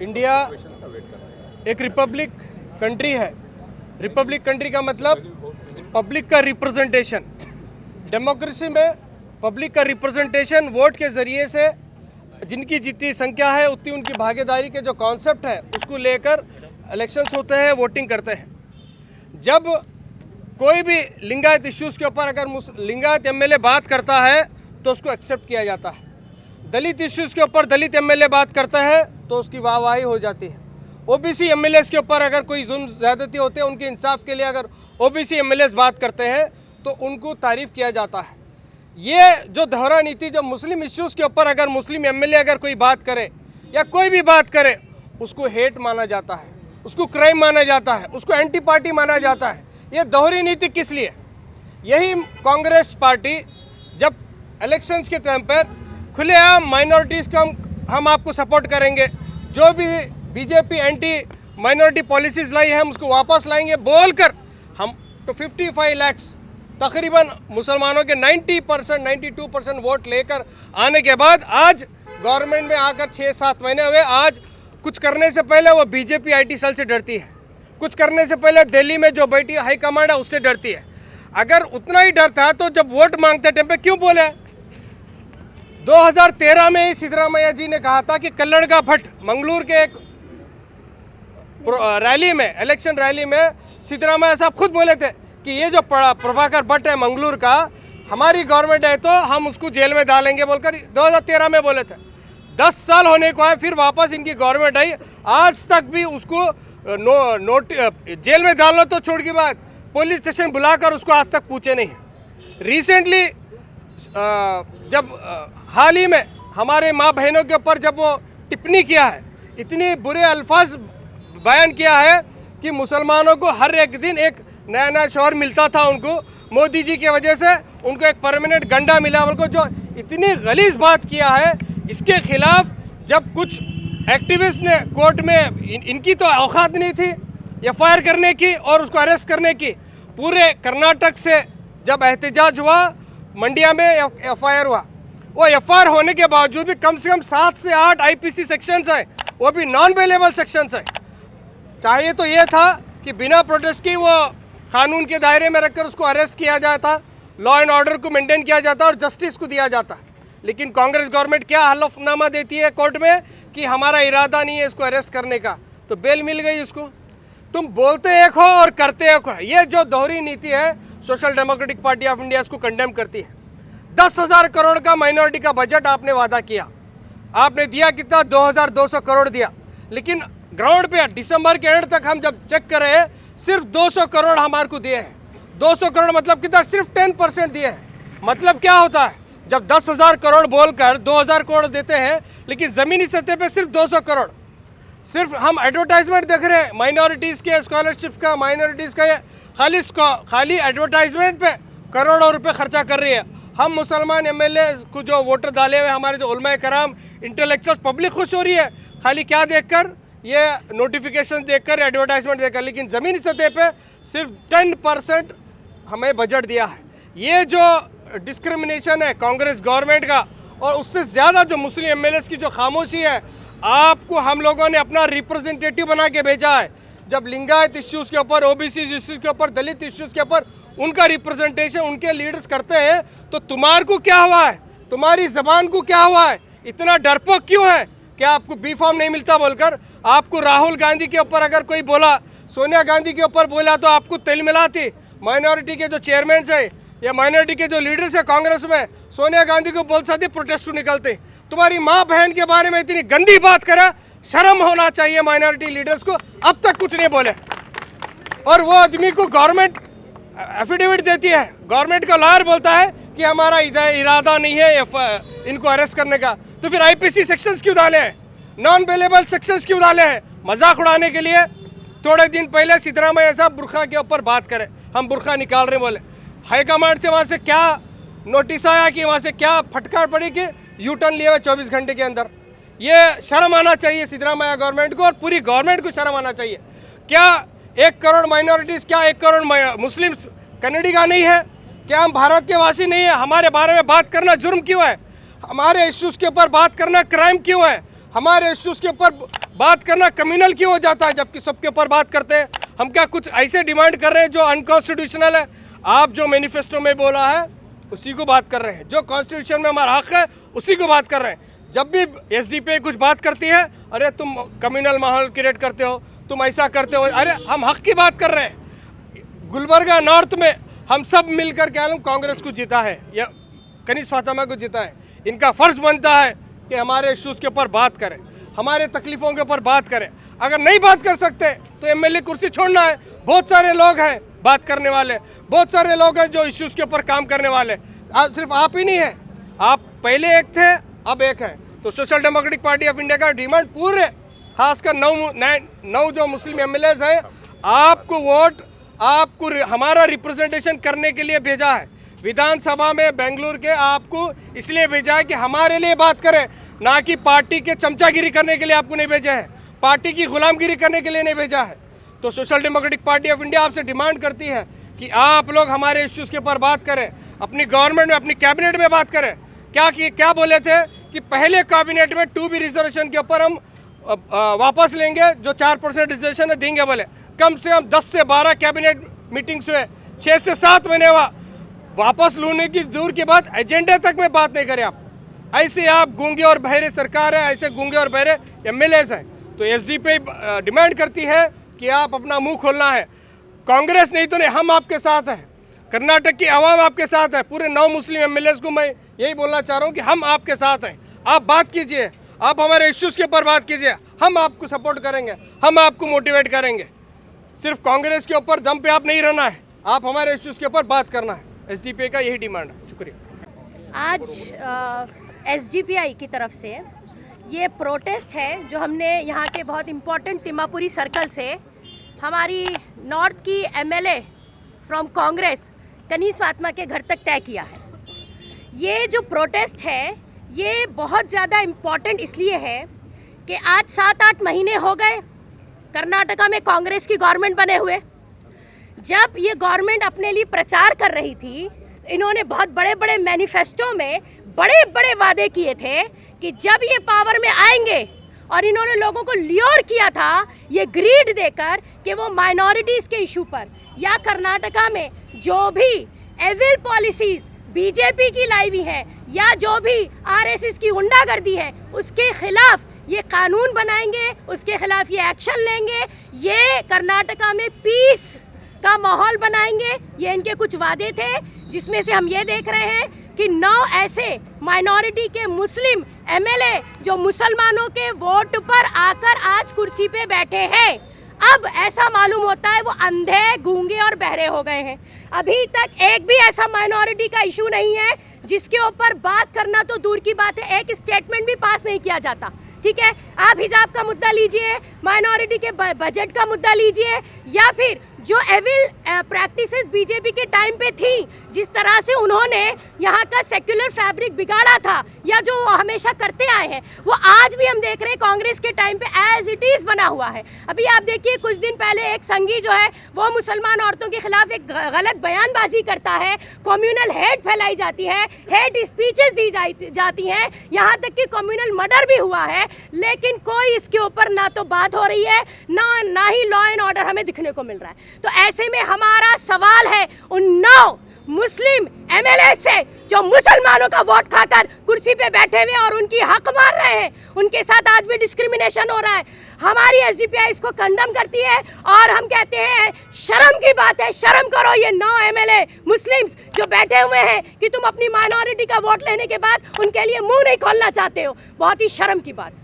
India एक Republic country है। Republic country का मतलब पब्लिक का रिप्रेजेंटेशन। डेमोक्रेसी में पब्लिक का रिप्रेजेंटेशन वोट के ज़रिए से जिनकी जितनी संख्या है उतनी उनकी भागीदारी के जो कॉन्सेप्ट है उसको लेकर इलेक्शंस होते हैं, वोटिंग करते हैं। जब कोई भी लिंगायत इश्यूज़ के ऊपर अगर लिंगायत एमएलए बात करता है तो उसको एक्सेप्ट किया जाता है। दलित इश्यूज़ के ऊपर दलित एमएलए बात करता है तो उसकी वाहवाही हो जाती है। ओबीसी एमएलएस के ऊपर अगर कोई जुल्म ज़्यादती होते हैं, उनके इंसाफ के लिए अगर ओबीसी एमएलएस बात करते हैं तो उनको तारीफ़ किया जाता है। ये जो दोहरा नीति, जो मुस्लिम इश्यूज़ के ऊपर अगर मुस्लिम एमएलए अगर कोई बात करे या कोई भी बात करे उसको हेट माना जाता है, उसको क्राइम माना जाता है, उसको एंटी पार्टी माना जाता है। ये दोहरी नीति किस लिए? यही कांग्रेस पार्टी जब इलेक्शंस के टाइम पर खुलेआम माइनॉरिटीज़ का हम आपको सपोर्ट करेंगे, जो भी बीजेपी एंटी माइनॉरिटी पॉलिसीज़ लाई है हम उसको वापस लाएंगे बोलकर हम तो 55 लाख तकरीबन मुसलमानों के 90% 92% वोट लेकर आने के बाद आज गवर्नमेंट में आकर 6-7 महीने हुए। आज कुछ करने से पहले वो बीजेपी आईटी सेल से डरती है, कुछ करने से पहले दिल्ली में जो बैठी हाई कमांड है उससे डरती है। अगर उतना ही डर था तो जब वोट मांगते टाइम पे क्यों बोले? 2013 में ही सिद्धरामैया जी ने कहा था कि कल्लड़ का भट्ट मंगलूर के एक रैली में, इलेक्शन रैली में सिद्धरामैया साहब खुद बोले थे कि ये जो प्रभाकर भट्ट है मंगलूर का, हमारी गवर्नमेंट है तो हम उसको जेल में डालेंगे बोलकर 2013 में बोले थे। 10 साल होने को है, फिर वापस इनकी गवर्नमेंट आई, आज तक भी उसको जेल में डालना तो छोड़ की बात, पुलिस स्टेशन बुलाकर उसको आज तक पूछे नहीं। रिसेंटली जब हाल ही में हमारे माँ बहनों के ऊपर जब वो टिप्पणी किया है, इतनी बुरे अल्फाज बयान किया है कि मुसलमानों को हर एक दिन एक नया नया शौहर मिलता था, उनको मोदी जी की वजह से उनको एक परमानेंट गंडा मिला, उनको जो इतनी गलीज बात किया है, इसके खिलाफ जब कुछ एक्टिविस्ट ने कोर्ट में इनकी तो औकात नहीं थी एफआईआर करने की और उसको अरेस्ट करने की। पूरे कर्नाटक से जब एहतजाज हुआ, मंडिया में एफआईआर हुआ, वो एफआईआर होने के बावजूद भी कम से कम 7 से 8 आईपीसी सेक्शंस हैं, वो भी नॉन बेलेबल सेक्शंस हैं। चाहिए तो ये था कि बिना प्रोटेस्ट की वो कानून के दायरे में रखकर उसको अरेस्ट किया जाता, लॉ एंड ऑर्डर को मेंटेन किया जाता और जस्टिस को दिया जाता। लेकिन कांग्रेस गवर्नमेंट क्या हलफनामा देती है कोर्ट में कि हमारा इरादा नहीं है इसको अरेस्ट करने का, तो बेल मिल गई उसको। तुम बोलते एक हो और करते एक हो। ये जो दोहरी नीति है social democratic party of India इसको कंडेम करती है। 10,000 करोड़ का माइनॉरिटी का बजट आपने वादा किया, आपने दिया कितना? 2,200 करोड़ दिया, लेकिन ग्राउंड पे दिसंबर के एंड तक हम जब चेक कर रहे हैं सिर्फ 200 करोड़ हमारे को दिए हैं। 200 करोड़ मतलब कितना? सिर्फ 10% दिए हैं। मतलब क्या होता है? जब 10,000 करोड़ बोलकर 2,000 करोड़ देते हैं, लेकिन ज़मीनी सतह पे सिर्फ 200 करोड़। सिर्फ हम एडवर्टाइजमेंट देख रहे हैं माइनॉरिटीज़ के स्कॉलरशिप का, माइनॉरिटीज़ का खाली एडवर्टाइजमेंट पे करोड़ों रुपए खर्चा कर रही है। हम मुसलमान एमएलए को जो वोटर डाले हुए हमारे जो उलमा कराम इंटेलेक्चुअल्स, पब्लिक खुश हो रही है खाली क्या देखकर? ये नोटिफिकेशन देखकर, एडवर्टाइजमेंट देखकर। लेकिन ज़मीनी सतह पे सिर्फ 10% हमें बजट दिया है। ये जो डिस्क्रिमिनेशन है कांग्रेस गवर्नमेंट का, और उससे ज़्यादा जो मुस्लिम एमएलएस की जो खामोशी है, आपको हम लोगों ने अपना रिप्रेजेंटेटिव बना के भेजा है। जब लिंगायत इश्यूज़ के ऊपर, ओबीसी इश्यूज़ के ऊपर, दलित इश्यूज़ के ऊपर उनका रिप्रेजेंटेशन उनके लीडर्स करते हैं, तो तुम्हारे को क्या हुआ है? तुम्हारी ज़बान को क्या हुआ है? इतना डरपोक क्यों है? क्या आपको बी फॉर्म नहीं मिलता बोलकर? आपको राहुल गांधी के ऊपर अगर कोई बोला, सोनिया गांधी के ऊपर बोला तो आपको तिल मिलाती। माइनॉरिटी के जो चेयरमैन है या माइनॉरिटी के जो लीडर्स है कांग्रेस में, सोनिया गांधी को बोल सकती प्रोटेस्ट निकलते। तुम्हारी माँ बहन के बारे में इतनी गंदी बात करा, शर्म होना चाहिए माइनॉरिटी लीडर्स को। अब तक कुछ नहीं बोले, और वो आदमी को गवर्नमेंट एफिडेविट देती है, गवर्नमेंट का लॉयर बोलता है कि हमारा इरादा नहीं है इनको अरेस्ट करने का। तो फिर आईपीसी सेक्शंस क्यों डाले हैं? नॉन बेलेबल सेक्शंस क्यों डाले हैं? मजाक उड़ाने के लिए। थोड़े दिन पहले सिद्धरामैया साहब बुरखा के ऊपर बात करें, हम बुरखा निकाल रहे बोले। हाईकमांड से वहाँ से क्या नोटिस आया कि वहाँ से क्या फटकार पड़ी कि यू टर्न लिए हुए 24 घंटे के अंदर। ये शर्म आना चाहिए सिद्धरामैया गवर्नमेंट को, और पूरी गवर्नमेंट को शर्म आना चाहिए। क्या 1 करोड़ माइनॉरिटीज़, क्या 1 करोड़ मुस्लिम्स कन्नड़ी का नहीं है? क्या हम भारत के वासी नहीं है? हमारे बारे में बात करना जुर्म क्यों है? हमारे इश्यूज़ के ऊपर बात करना क्राइम क्यों है? हमारे इश्यूज़ के ऊपर बात करना कम्युनल क्यों हो जाता है, जबकि सबके ऊपर बात करते हैं। हम क्या कुछ ऐसे डिमांड कर रहे हैं जो अनकॉन्स्टिट्यूशनल है? आप जो मैनिफेस्टो में बोला है उसी को बात कर रहे हैं, जो कॉन्स्टिट्यूशन में हमारा हक है उसी को बात कर रहे हैं। जब भी एसडीपी कुछ बात करती है, अरे तुम कम्युनल माहौल क्रिएट करते हो, तुम ऐसा करते हो। अरे हम हक की बात कर रहे हैं। गुलबर्गा नॉर्थ में हम सब मिलकर क्या कांग्रेस को जीता है या कनीज फातिमा को जीता है। इनका फ़र्ज़ बनता है कि हमारे इश्यूज़ के ऊपर बात करें, हमारे तकलीफ़ों के ऊपर बात करें। अगर नहीं बात कर सकते तो एमएलए कुर्सी छोड़ना है। बहुत सारे लोग हैं बात करने वाले, बहुत सारे लोग हैं जो इश्यूज़ के ऊपर काम करने वाले। सिर्फ आप ही नहीं है, आप पहले एक थे अब एक है। तो social democratic party of India का डिमांड पूरे खासकर 9 जो मुस्लिम एमएलएज हैं, आपको वोट, आपको हमारा रिप्रेजेंटेशन करने के लिए भेजा है विधानसभा में बेंगलुरु के। आपको इसलिए भेजा है कि हमारे लिए बात करें, ना कि पार्टी के चमचागिरी करने के लिए आपको नहीं भेजा है, पार्टी की गुलामगिरी करने के लिए नहीं भेजा है। तो social democratic party of India आपसे डिमांड करती है कि आप लोग हमारे इश्यूज़ के ऊपर बात करें, अपनी गवर्नमेंट में, अपनी कैबिनेट में बात करें। क्या बोले थे कि पहले कैबिनेट में 2B रिजर्वेशन के ऊपर हम वापस लेंगे, जो 4% रिजर्वेशन है देंगे बोले। कम से कम 10 से 12 कैबिनेट मीटिंग्स हुए, 6 से 7 महीने हुआ। वापस लेने की दूर के बाद एजेंडे तक में बात नहीं करें आप। ऐसे आप गूंगे और बहरे सरकार है, ऐसे गूंगे और बहरे एमएलएज हैं। तो एसडीपी डिमांड करती है कि आप अपना मुंह खोलना है। कांग्रेस नहीं तो नहीं, हम आपके साथ हैं, कर्नाटक की आवाम आपके साथ है। पूरे 9 मुस्लिम एमएलएज को मैं यही बोलना चाह रहा हूँ कि हम आपके साथ हैं। आप बात कीजिए, आप हमारे इश्यूज़ के ऊपर बात कीजिए, हम आपको सपोर्ट करेंगे, हम आपको मोटिवेट करेंगे। सिर्फ कांग्रेस के ऊपर दम पे आप नहीं रहना है, आप हमारे इश्यूज़ के ऊपर बात करना है। एसडीपी का यही डिमांड है। शुक्रिया। आज एसडीपीआई की तरफ से ये प्रोटेस्ट है जो हमने यहाँ के बहुत इम्पोर्टेंट तिम्मापुरी सर्कल से हमारी नॉर्थ की एमएलए फ्रॉम कांग्रेस कनीज फातिमा के घर तक तय किया है। ये जो प्रोटेस्ट है ये बहुत ज़्यादा इम्पॉर्टेंट इसलिए है कि आज 7-8 महीने हो गए कर्नाटका में कांग्रेस की गवर्नमेंट बने हुए। जब ये गवर्नमेंट अपने लिए प्रचार कर रही थी, इन्होंने बहुत बड़े बड़े मैनिफेस्टो में बड़े बड़े वादे किए थे कि जब ये पावर में आएंगे, और इन्होंने लोगों को ल्योर किया था ये ग्रीड देकर कि वो माइनॉरिटीज़ के इशू पर या कर्नाटका में जो भी एविल पॉलिसीज़ बीजेपी की लाई हुई है या जो भी आरएसएस की गुंडागर्दी है उसके खिलाफ ये कानून बनाएंगे, उसके खिलाफ ये एक्शन लेंगे, ये कर्नाटका में पीस का माहौल बनाएंगे। ये इनके कुछ वादे थे, जिसमें से हम ये देख रहे हैं कि 9 ऐसे माइनॉरिटी के मुस्लिम एमएलए जो मुसलमानों के वोट पर आकर आज कुर्सी पे बैठे हैं, अब ऐसा मालूम होता है वो अंधे, गूंगे और बहरे हो गए हैं। अभी तक एक भी ऐसा माइनॉरिटी का इशू नहीं है जिसके ऊपर बात करना तो दूर की बात है, एक स्टेटमेंट भी पास नहीं किया जाता। ठीक है, आप हिजाब का मुद्दा लीजिए, माइनॉरिटी के बजट का मुद्दा लीजिए, या फिर जो एविल प्रैक्टिसेस बीजेपी के टाइम पे थी, जिस तरह से उन्होंने यहाँ का सेक्युलर फैब्रिक बिगाड़ा था या जो हमेशा करते आए हैं, वो आज भी हम देख रहे हैं कांग्रेस के टाइम पे एज इट इज़ बना हुआ है। अभी आप देखिए कुछ दिन पहले एक संघी जो है वो मुसलमान औरतों के खिलाफ एक गलत बयानबाजी करता है, कम्युनल हेट फैलाई जाती है, हेट स्पीचेस दी जाती हैं, यहाँ तक कि कम्युनल मर्डर भी हुआ है, लेकिन कोई इसके ऊपर ना तो बात हो रही है ना ही लॉ एंड ऑर्डर हमें दिखने को मिल रहा है। तो ऐसे में हमारा सवाल है उन 9 मुस्लिम एमएलए से जो मुसलमानों का वोट खाकर कुर्सी पे बैठे हुए और उनकी हक मार रहे हैं, उनके साथ आज भी डिस्क्रिमिनेशन हो रहा है। हमारी एसडीपीआई इसको कंडम करती है और हम कहते हैं शर्म की बात है, शर्म करो ये 9 एमएलए मुस्लिम्स जो बैठे हुए हैं कि तुम अपनी माइनॉरिटी का वोट लेने के बाद उनके लिए मुंह नहीं खोलना चाहते हो। बहुत ही शर्म की बात।